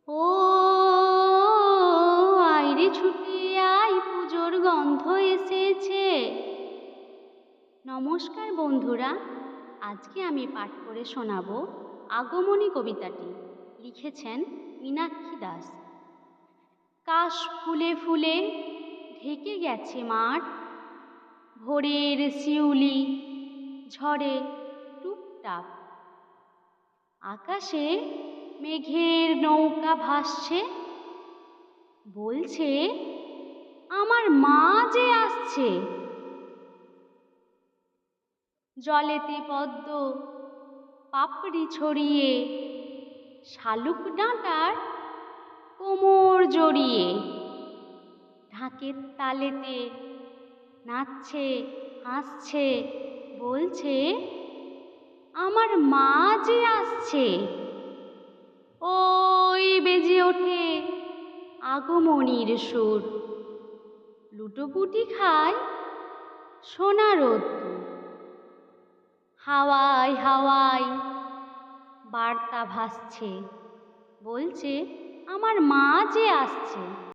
ও আইরে ছুটে আয়, পুজোর গন্ধ এসেছে। নমস্কার বন্ধুরা, আজকে আমি পাঠ করে শোনাব আগমনী কবিতাটি। লিখেছেন মীনাক্ষী দাস। কাশ ফুলে ফুলে ঢেকে গেছে মাঠ, ভোরের শিউলি ঝড়ে টুপটাপ। আকাশে মেঘের নৌকা ভাসছে, বলছে আমার মা যে আসছে। জলেতে পদ্ম পাপড়ি ছড়িয়ে, শালুক ডাঁটার কোমর জড়িয়ে, ঢাকের তালেতে নাচছে হাসছে, বলছে আমার মা যে আসছে। ওই বেজে ওঠে আগমনীর সুর, লুটোপুটি খায় সোনা রোদ্দুর। হাওয়ায় হাওয়ায় বার্তা ভাসছে, বলছে আমার মা যে আসছে।